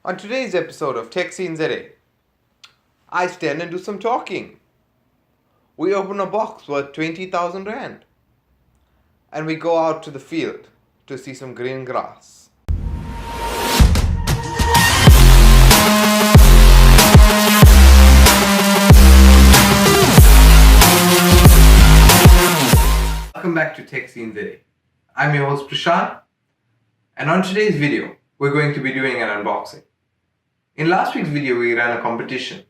On today's episode of Tech Scene ZA, I stand and do some talking. We open a box worth 20,000 Rand. And we go out to the field to see some green grass. Welcome back to Tech Scene ZA. I'm your host Prashant, and on today's video, we're going to be doing an unboxing. In last week's video, we ran a competition.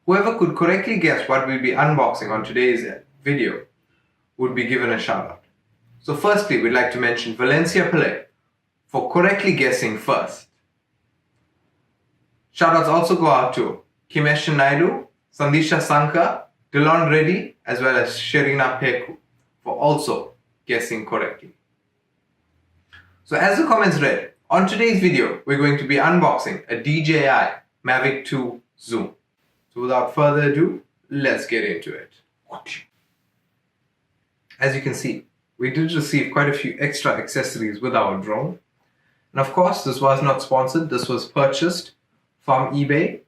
Whoever could correctly guess what we'll be unboxing on today's video would be given a shout out. So firstly, we'd like to mention Valencia Pillay for correctly guessing first. Shoutouts also go out to Kimesh Naidu, Sandisha Sankar, Dilon Reddy, as well as Sherina Peku for also guessing correctly. So as the comments read, on today's video, we're going to be unboxing a DJI Mavic 2 Zoom. So without further ado, let's get into it. As you can see, we did receive quite a few extra accessories with our drone. And of course, this was not sponsored. This was purchased from eBay.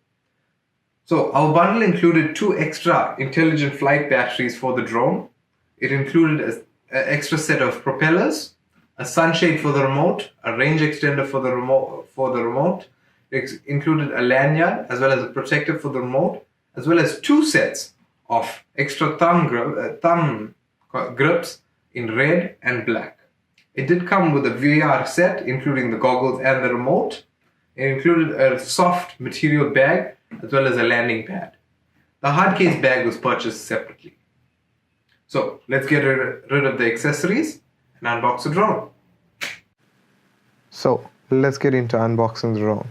So our bundle included 2 extra intelligent flight batteries for the drone. It included an extra set of propellers, a sunshade for the remote, a range extender for the remote. It included a lanyard as well as a protector for the remote, as well as 2 sets of extra thumb grips in red and black. It did come with a VR set, including the goggles and the remote. It included a soft material bag as well as a landing pad. The hard case bag was purchased separately. So let's get rid of the accessories and unbox the drone. So let's get into unboxing the drone.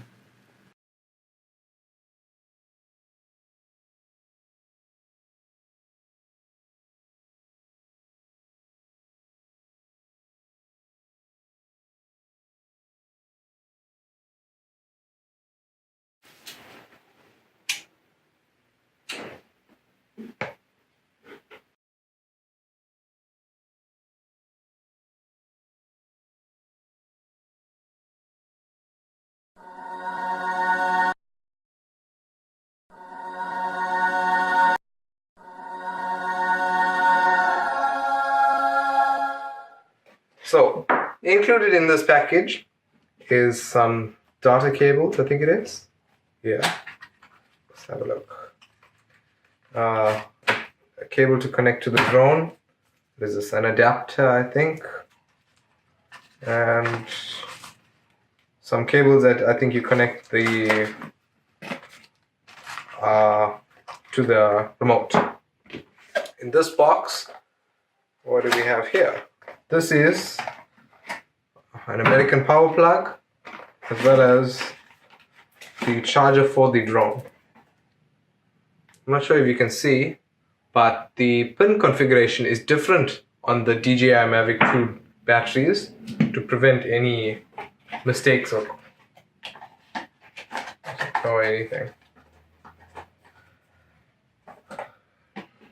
So, included in this package is some data cables, I think it is. Yeah, let's have a look. A cable to connect to the drone. There's this an adapter, I think. And some cables that I think you connect the to the remote. In this box, what do we have here? This is an American power plug as well as the charger for the drone. I'm not sure if you can see, but the pin configuration is different on the DJI Mavic 2 batteries to prevent any mistakes or anything.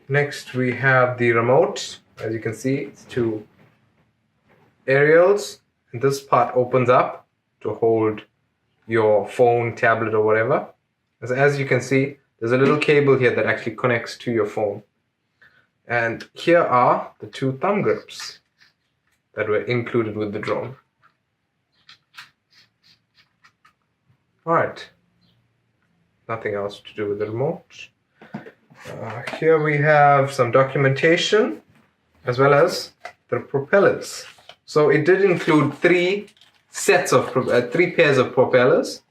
Next we have the remote. As you can see, it's 2 aerials, and this part opens up to hold your phone, tablet or whatever. As you can see, there's a little cable here that actually connects to your phone. And here are the 2 thumb grips that were included with the drone. Alright, nothing else to do with the remote. Here we have some documentation as well as the propellers. So it did include 3 pairs of propellers,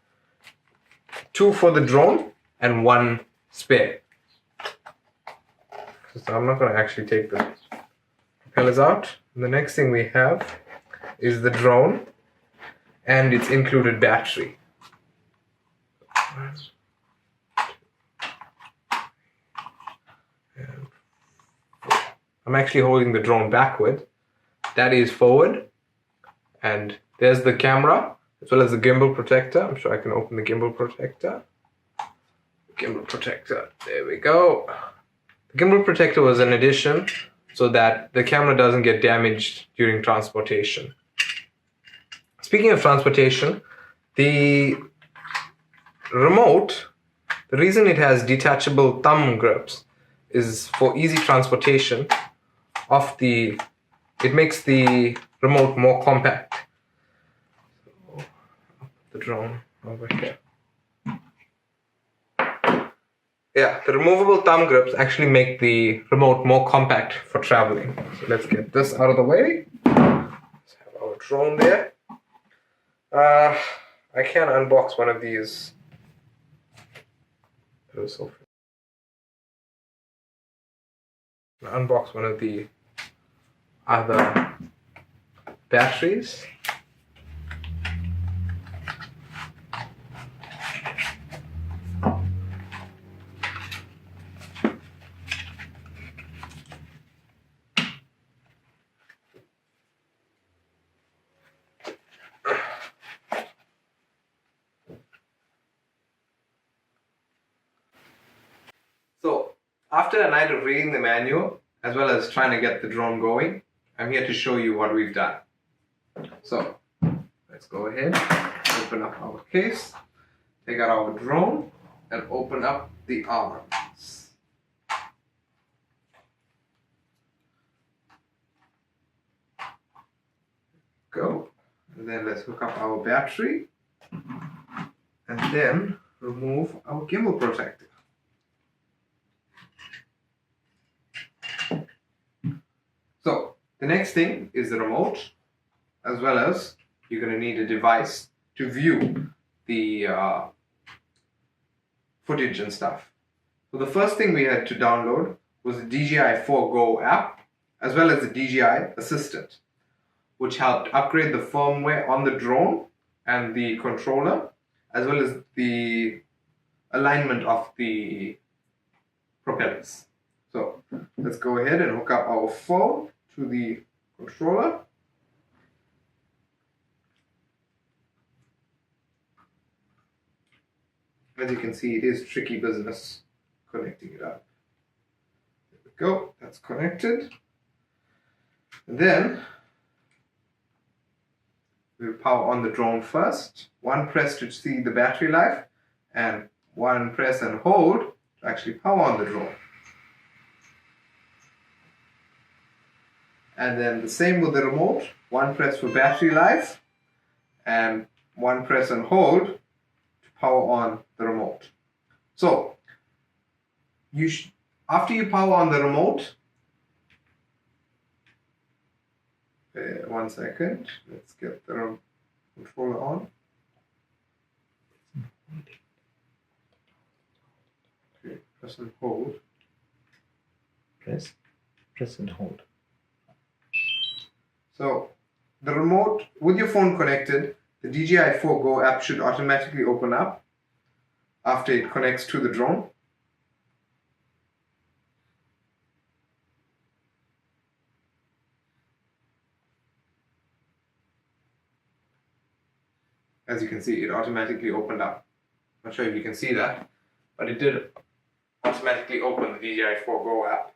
2 for the drone and 1 spare. So I'm not going to actually take the propellers out. And the next thing we have is the drone and its included battery. I'm actually holding the drone backward. That is forward, and there's the camera as well as the gimbal protector. I'm sure I can open the gimbal protector. There we go. The gimbal protector was an addition so that the camera doesn't get damaged during transportation. Speaking of transportation, the remote, the reason it has detachable thumb grips is for easy transportation of the, it makes the remote more compact. So, the drone over here. Yeah, the removable thumb grips actually make the remote more compact for traveling. So let's get this out of the way. Let's have our drone there. I can unbox one of these. Unbox one of the other batteries. So, after a night of reading the manual, as well as trying to get the drone going, I'm here to show you what we've done. So, let's go ahead, open up our case, take out our drone, and open up the arms. Go. And then let's hook up our battery, and then remove our gimbal protector. So, the next thing is the remote, as well as you're going to need a device to view the footage and stuff. So the first thing we had to download was the DJI 4 Go app, as well as the DJI Assistant, which helped upgrade the firmware on the drone and the controller, as well as the alignment of the propellers. So let's go ahead and hook up our phone to the controller. As you can see, it is tricky business connecting it up. There we go, that's connected. And then we'll power on the drone first. One press to see the battery life, and one press and hold to actually power on the drone. And then the same with the remote. One press for battery life, and one press and hold to power on the remote. So, after you power on the remote, one second, let's get the controller on. Okay, press and hold. Press and hold. So, the remote, with your phone connected, the DJI 4 Go app should automatically open up after it connects to the drone. As you can see, it automatically opened up. Not sure if you can see that, but it did automatically open the DJI 4 Go app.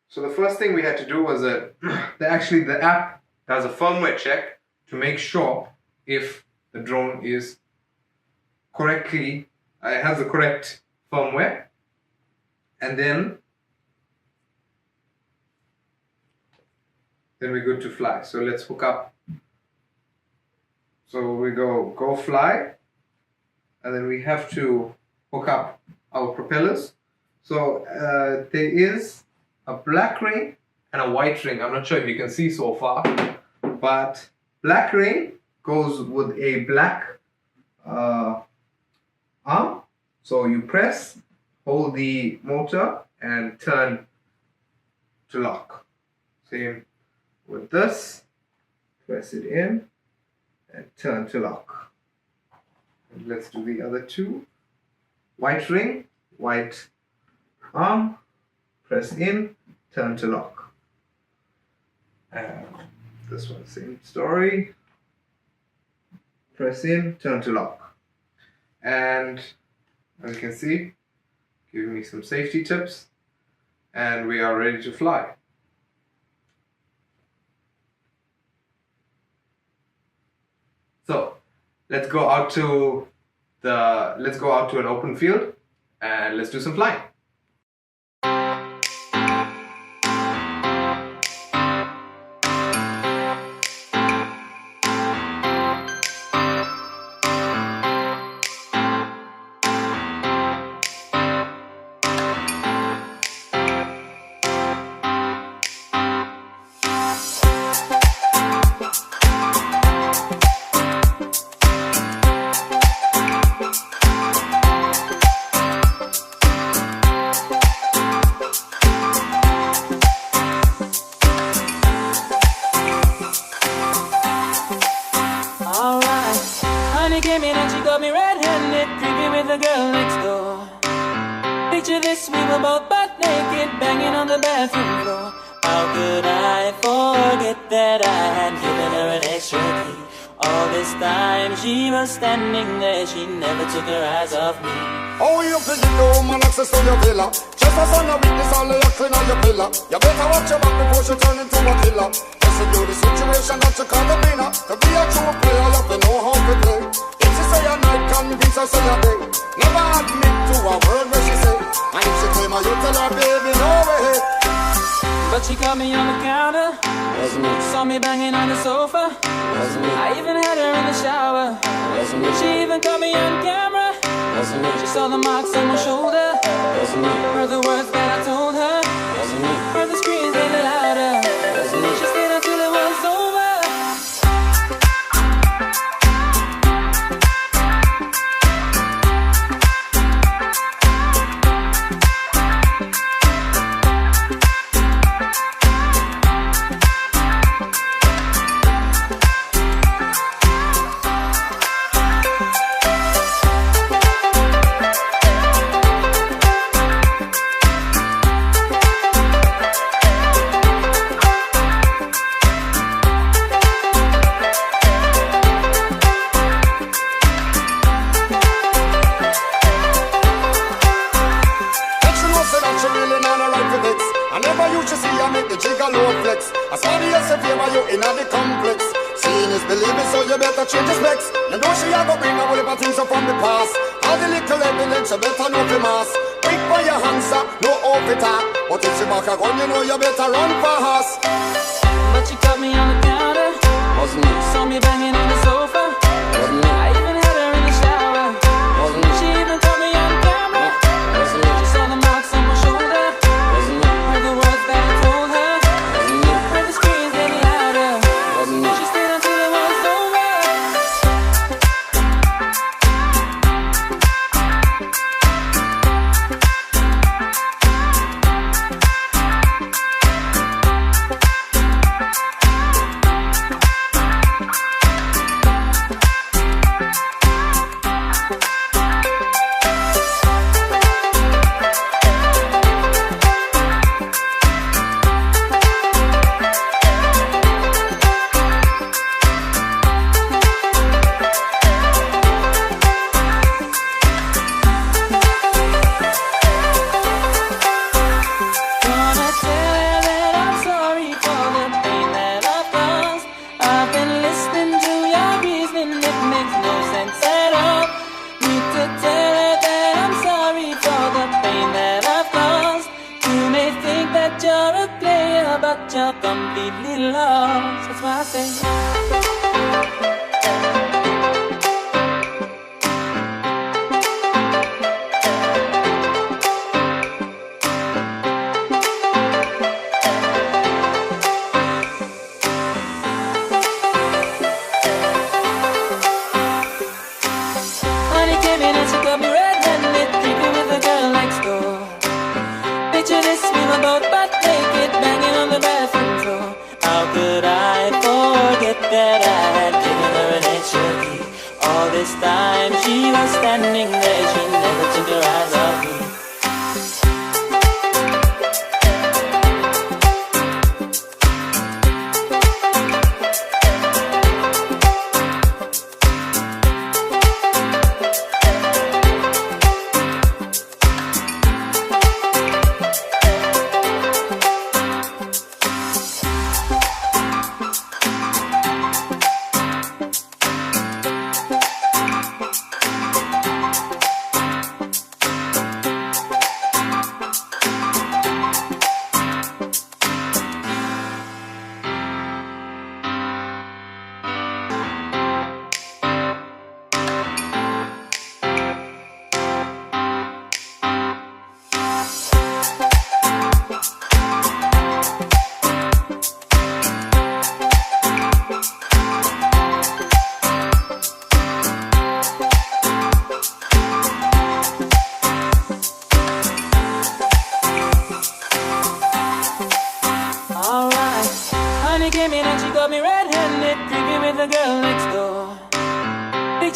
So the first thing we had to do was that the app does a firmware check to make sure if the drone is correctly, has the correct firmware, and then we're good to fly. So let's hook up. So we go fly, and then we have to hook up our propellers. So there is a black ring and a white ring. I'm not sure if you can see so far, but black ring goes with a black arm. So you press, hold the motor, and turn to lock. Same with this. Press it in and turn to lock. And let's do the other two. White ring, white arm, press in, turn to lock. And this one, same story. Press in, turn to lock. And as you can see, giving me some safety tips, and we are ready to fly. So, let's go out to an open field and let's do some flying. Came in and she got me red-handed, creepy with the girl next door. Picture this, we were both butt naked, banging on the bathroom floor. How could I forget that I had given her an extra key? All this time she was standing there, she never took her eyes off me. Oh, you feel the woman access to your villa. Just as on a witness, all of your clean on your pillar. You better watch your back before she turn into a killer. Listen to the situation that you call the winner. To be a true player, you have to know how to play. If she say a night, can be so say a day. Never admit to a word where she say. And if she claim her, you tell her, baby, no way. But she caught me on the counter, saw me banging on the sofa. I even had her in the shower. She even caught me on camera. She saw the marks on my shoulder. Heard the words that I told her. Heard the screams getting louder. She stayed until it was over. I saw the S favor you in the complex. Seeing is believing, so you better change your specs. You know she a go bring a whole heap of things up from the past. All the little evidence, you better know the mass. Quick for your answer, no off it up. But if she back a gun, you know you better run fast. But she caught me on the counter. Saw me banging on the sofa. I even had her in the shower. She even caught me on camera. She saw the marks on my shoulder. Heard the words that I told her. Heard the screams getting louder. She stayed until it was over. But you're completely lost. That's why I say honey came in and she got me red-handed, creepy with the girl next door. Picture this, we were both butt naked, banging on the bathroom floor. How could I forget that I had given her an extra key? All this time she was standing there, she never took her eyes off me.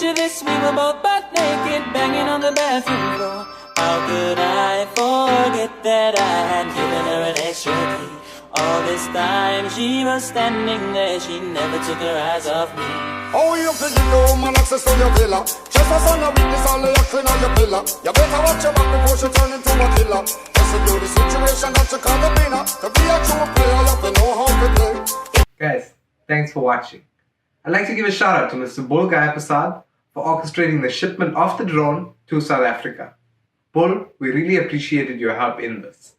Picture this, we were both butt naked, banging on the bathroom floor. How could I forget that I had given her an extra key? All this time she was standing there, she never took her eyes off me. Oh, you can give your woman access to your villa. Just as on a witness, all the acting on your pillar. You better watch your back before she turn into a killer. Just to do the situation that you call the winner. To be a true player, you have to know how to play. Guys, thanks for watching. I'd like to give a shout out to Mr. Bull Prasad for orchestrating the shipment of the drone to South Africa. Bull, we really appreciated your help in this.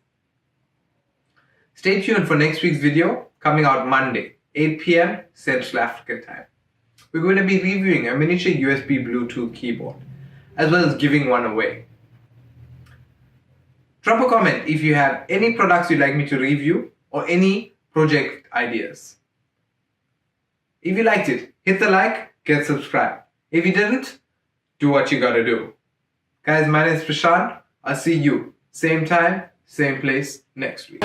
Stay tuned for next week's video, coming out Monday, 8 p.m. Central African time. We're going to be reviewing a miniature USB Bluetooth keyboard, as well as giving one away. Drop a comment if you have any products you'd like me to review or any project ideas. If you liked it, hit the like, get subscribed. If you didn't, do what you gotta do. Guys, my name is Prashant. I'll see you same time, same place next week.